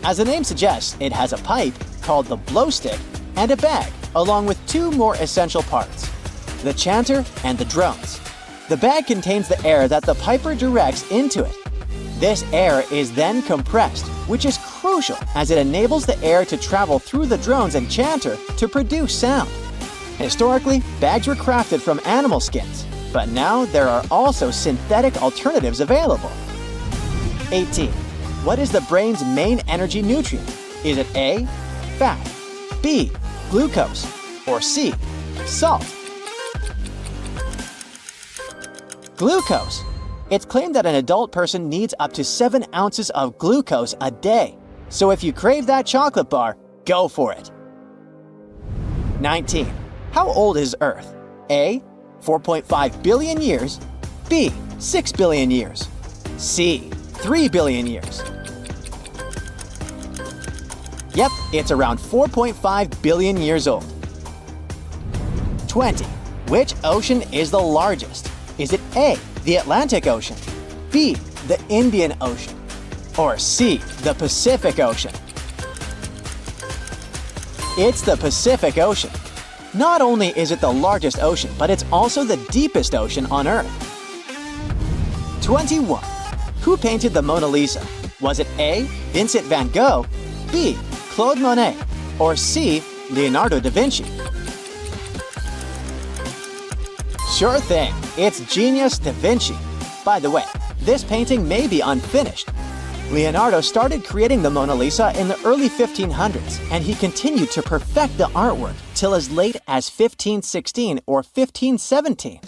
As the name suggests, it has a pipe called the blowstick and a bag, along with two more essential parts: the chanter and the drones. The bag contains the air that the piper directs into it. This air is then compressed, which is crucial as it enables the air to travel through the drones and chanter to produce sound. Historically, bags were crafted from animal skins, but now there are also synthetic alternatives available. 18. What is the brain's main energy nutrient? Is it A, fat, B, glucose, or C, salt? Glucose. It's claimed that an adult person needs up to 7 ounces of glucose a day. So if you crave that chocolate bar, go for it. 19. How old is Earth? A, 4.5 billion years, B, 6 billion years, C, 3 billion years. Yep, it's around 4.5 billion years old. 20. Which ocean is the largest? Is it A, the Atlantic Ocean, B, the Indian Ocean, or C, the Pacific Ocean? It's the Pacific Ocean. Not only is it the largest ocean, but it's also the deepest ocean on Earth. 21. Who painted the Mona Lisa? Was it A, Vincent van Gogh, B, Claude Monet, or C, Leonardo da Vinci? Sure thing, it's genius da Vinci. By the way, this painting may be unfinished. Leonardo started creating the Mona Lisa in the early 1500s, and he continued to perfect the artwork till as late as 1516 or 1517.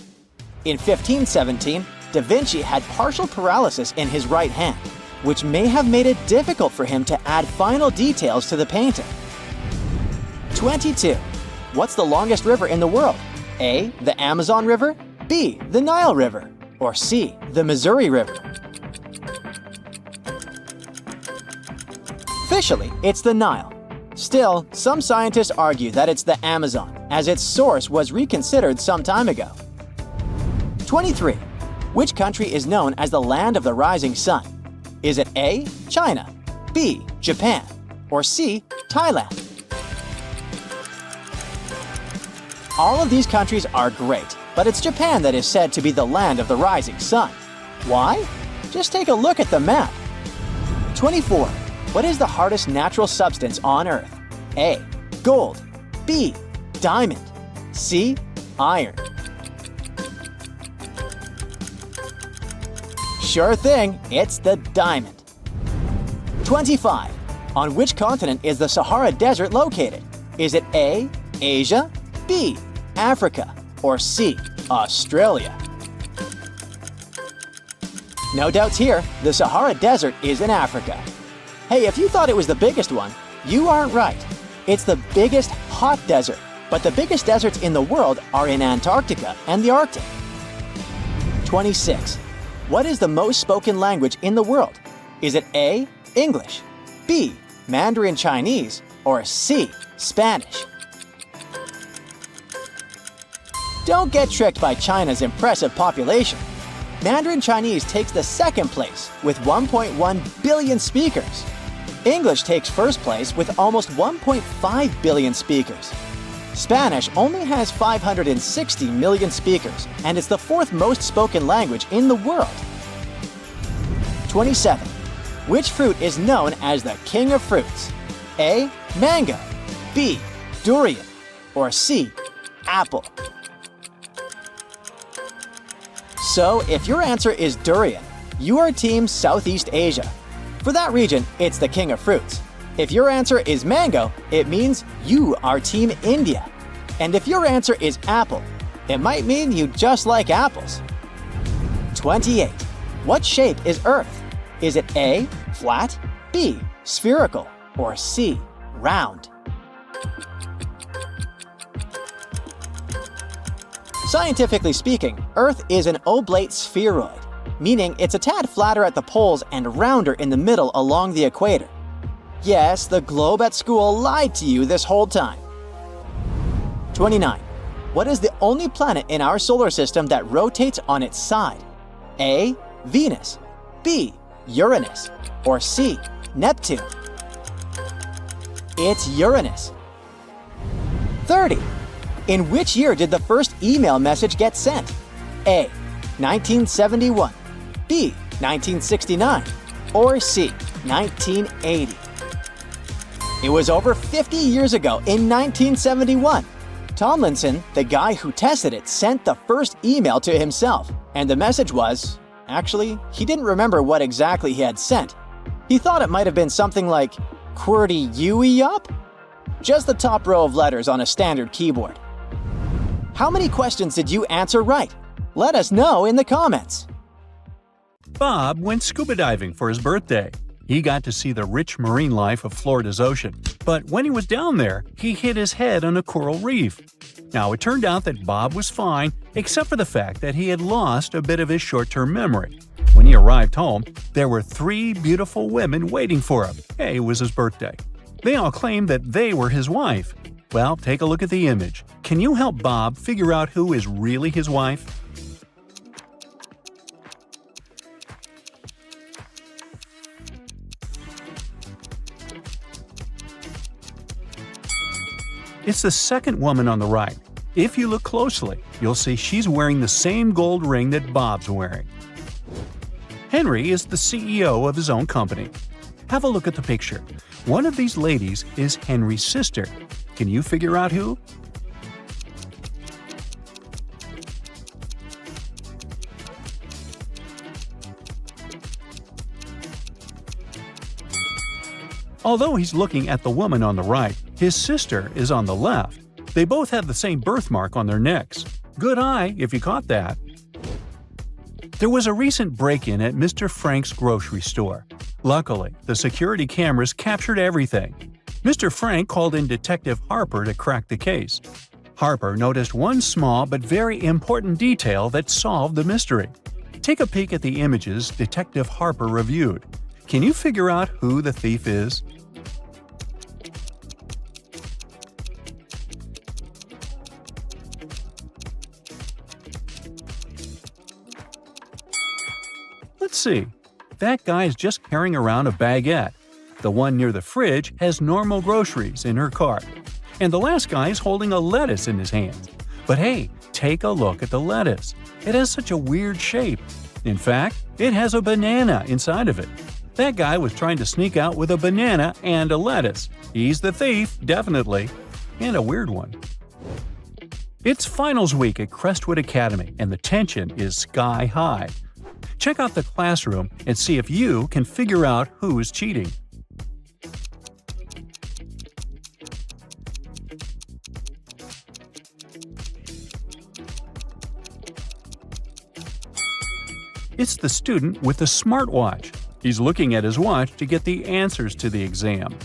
In 1517, Da Vinci had partial paralysis in his right hand, which may have made it difficult for him to add final details to the painting. 22. What's the longest river in the world? A, the Amazon River, B, the Nile River, or C, the Missouri River? Officially, it's the Nile. Still, some scientists argue that it's the Amazon, as its source was reconsidered some time ago. 23. Which country is known as the land of the rising sun? Is it A, China, B, Japan, or C, Thailand? All of these countries are great, but it's Japan that is said to be the land of the rising sun. Why? Just take a look at the map. 24. What is the hardest natural substance on Earth? A, gold, B, diamond, C, iron. Sure thing, it's the diamond. 25. On which continent is the Sahara Desert located? Is it A, Asia, B, Africa, or C, Australia? No doubts here, the Sahara Desert is in Africa. Hey, if you thought it was the biggest one, you aren't right. It's the biggest hot desert, but the biggest deserts in the world are in Antarctica and the Arctic. 26. What is the most spoken language in the world? Is it A, English, B, Mandarin Chinese, or C, Spanish? Don't get tricked by China's impressive population. Mandarin Chinese takes the second place with 1.1 billion speakers. English takes first place with almost 1.5 billion speakers. Spanish only has 560 million speakers, and it's the fourth most spoken language in the world. 27. Which fruit is known as the king of fruits? A, mango, B, durian, or C, apple? So, if your answer is durian, you are Team Southeast Asia. For that region, it's the king of fruits. If your answer is mango, it means you are Team India. And if your answer is apple, it might mean you just like apples. 28. What shape is Earth? Is it A, flat, B, spherical, or C, round? Scientifically speaking, Earth is an oblate spheroid, meaning it's a tad flatter at the poles and rounder in the middle along the equator. Yes, the globe at school lied to you this whole time. 29. What is the only planet in our solar system that rotates on its side? A, Venus, B, Uranus, or C, Neptune? It's Uranus. 30. In which year did the first email message get sent? A, 1971, B, 1969, or C, 1980? It was over 50 years ago in 1971. Tomlinson, the guy who tested it, sent the first email to himself, and the message was, actually, he didn't remember what exactly he had sent. He thought it might have been something like, QWERTY Yui up? Just the top row of letters on a standard keyboard. How many questions did you answer right? Let us know in the comments. Bob went scuba diving for his birthday. He got to see the rich marine life of Florida's ocean. But when he was down there, he hit his head on a coral reef. Now, it turned out that Bob was fine, except for the fact that he had lost a bit of his short-term memory. When he arrived home, there were 3 beautiful women waiting for him. Hey, it was his birthday. They all claimed that they were his wife. Well, take a look at the image. Can you help Bob figure out who is really his wife? It's the second woman on the right. If you look closely, you'll see she's wearing the same gold ring that Bob's wearing. Henry is the CEO of his own company. Have a look at the picture. One of these ladies is Henry's sister. Can you figure out who? Although he's looking at the woman on the right, his sister is on the left. They both have the same birthmark on their necks. Good eye if you caught that. There was a recent break-in at Mr. Frank's grocery store. Luckily, the security cameras captured everything. Mr. Frank called in Detective Harper to crack the case. Harper noticed one small but very important detail that solved the mystery. Take a peek at the images Detective Harper reviewed. Can you figure out who the thief is? Let's see. That guy's just carrying around a baguette. The one near the fridge has normal groceries in her cart. And the last guy is holding a lettuce in his hands. But hey, take a look at the lettuce. It has such a weird shape. In fact, it has a banana inside of it. That guy was trying to sneak out with a banana and a lettuce. He's the thief, definitely. And a weird one. It's finals week at Crestwood Academy, and the tension is sky high. Check out the classroom and see if you can figure out who's cheating. It's the student with the smartwatch. He's looking at his watch to get the answers to the exam.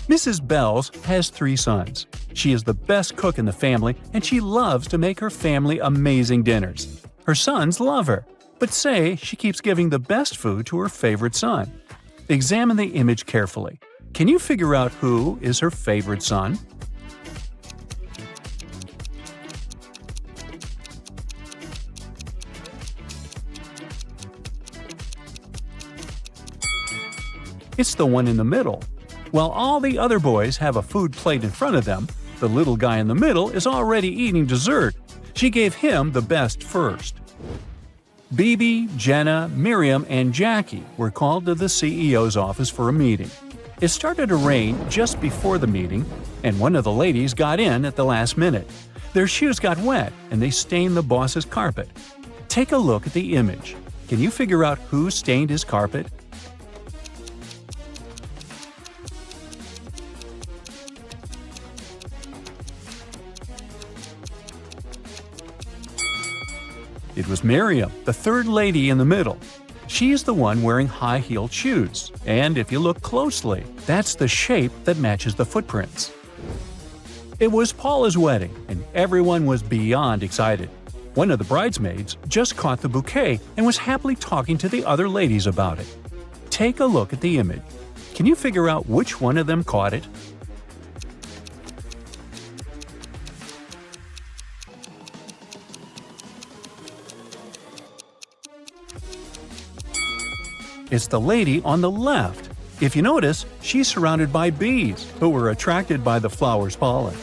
Mrs. Bells has 3 sons. She is the best cook in the family, and she loves to make her family amazing dinners. Her sons love her, but say she keeps giving the best food to her favorite son. Examine the image carefully. Can you figure out who is her favorite son? It's the one in the middle. While all the other boys have a food plate in front of them, the little guy in the middle is already eating dessert. She gave him the best first. Bibi, Jenna, Miriam, and Jackie were called to the CEO's office for a meeting. It started to rain just before the meeting, and one of the ladies got in at the last minute. Their shoes got wet, and they stained the boss's carpet. Take a look at the image. Can you figure out who stained his carpet? It was Miriam, the third lady in the middle. She's the one wearing high-heeled shoes, and if you look closely, that's the shape that matches the footprints. It was Paula's wedding, and everyone was beyond excited. One of the bridesmaids just caught the bouquet and was happily talking to the other ladies about it. Take a look at the image. Can you figure out which one of them caught it? It's the lady on the left. If you notice, she's surrounded by bees, who were attracted by the flower's pollen.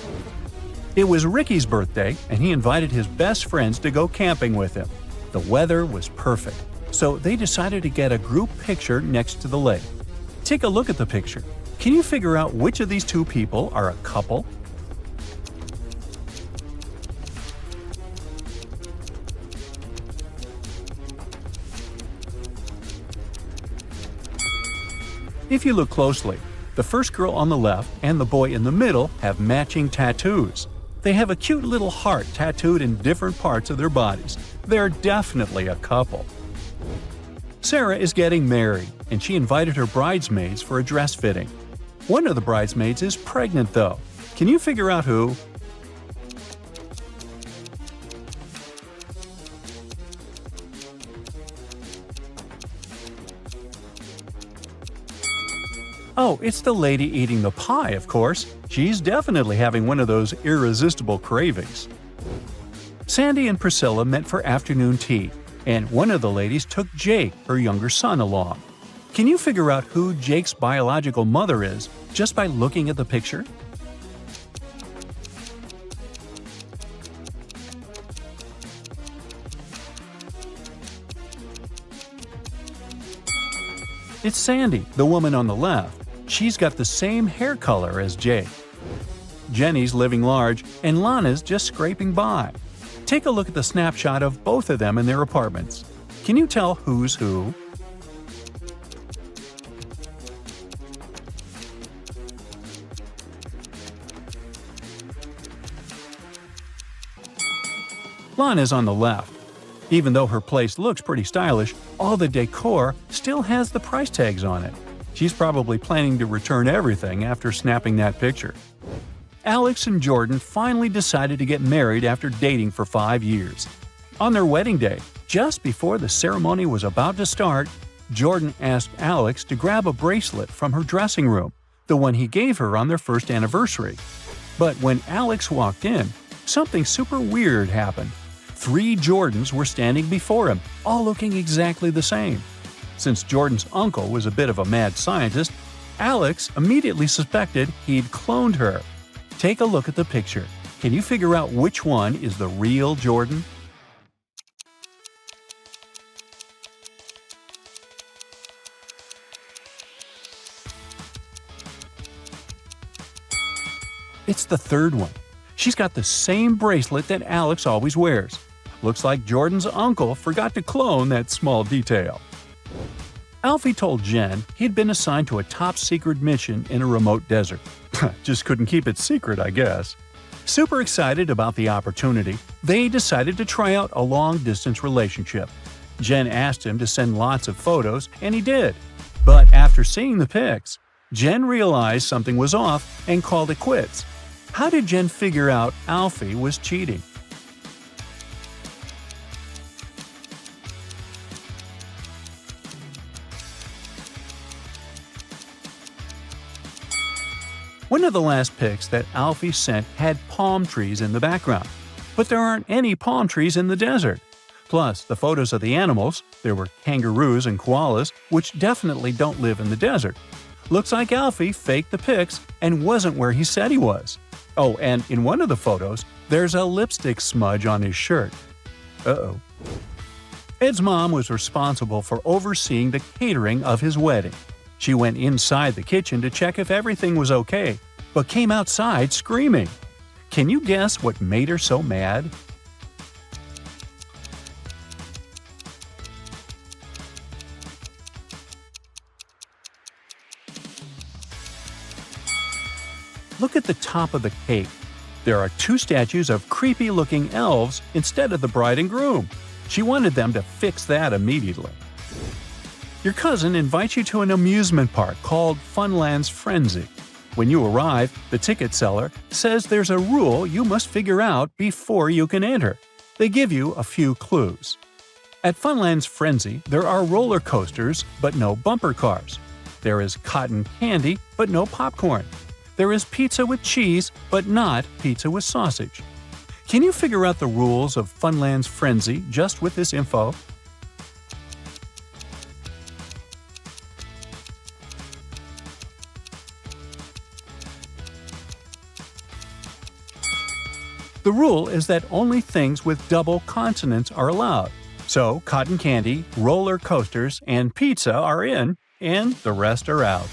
It was Ricky's birthday, and he invited his best friends to go camping with him. The weather was perfect, so they decided to get a group picture next to the lake. Take a look at the picture. Can you figure out which of these two people are a couple? If you look closely, the first girl on the left and the boy in the middle have matching tattoos. They have a cute little heart tattooed in different parts of their bodies. They're definitely a couple. Sarah is getting married, and she invited her bridesmaids for a dress fitting. One of the bridesmaids is pregnant, though. Can you figure out who? Oh, it's the lady eating the pie, of course. She's definitely having one of those irresistible cravings. Sandy and Priscilla met for afternoon tea, and one of the ladies took Jake, her younger son, along. Can you figure out who Jake's biological mother is just by looking at the picture? It's Sandy, the woman on the left. She's got the same hair color as Jake. Jenny's living large, and Lana's just scraping by. Take a look at the snapshot of both of them in their apartments. Can you tell who's who? Lana's on the left. Even though her place looks pretty stylish, all the decor still has the price tags on it. She's probably planning to return everything after snapping that picture. Alex and Jordan finally decided to get married after dating for 5 years. On their wedding day, just before the ceremony was about to start, Jordan asked Alex to grab a bracelet from her dressing room, the one he gave her on their first anniversary. But when Alex walked in, something super weird happened. 3 Jordans were standing before him, all looking exactly the same. Since Jordan's uncle was a bit of a mad scientist, Alex immediately suspected he'd cloned her. Take a look at the picture. Can you figure out which one is the real Jordan? It's the third one. She's got the same bracelet that Alex always wears. Looks like Jordan's uncle forgot to clone that small detail. Alfie told Jen he'd been assigned to a top-secret mission in a remote desert. Just couldn't keep it secret, I guess. Super excited about the opportunity, they decided to try out a long-distance relationship. Jen asked him to send lots of photos, and he did. But after seeing the pics, Jen realized something was off and called it quits. How did Jen figure out Alfie was cheating? One of the last pics that Alfie sent had palm trees in the background, but there aren't any palm trees in the desert. Plus, the photos of the animals, there were kangaroos and koalas, which definitely don't live in the desert. Looks like Alfie faked the pics and wasn't where he said he was. Oh, and in one of the photos, there's a lipstick smudge on his shirt. Uh-oh. Ed's mom was responsible for overseeing the catering of his wedding. She went inside the kitchen to check if everything was okay, but came outside screaming. Can you guess what made her so mad? Look at the top of the cake. There are 2 statues of creepy-looking elves instead of the bride and groom. She wanted them to fix that immediately. Your cousin invites you to an amusement park called Funland's Frenzy. When you arrive, the ticket seller says there's a rule you must figure out before you can enter. They give you a few clues. At Funland's Frenzy, there are roller coasters, but no bumper cars. There is cotton candy, but no popcorn. There is pizza with cheese, but not pizza with sausage. Can you figure out the rules of Funland's Frenzy just with this info? The rule is that only things with double consonants are allowed. So, cotton candy, roller coasters, and pizza are in, and the rest are out.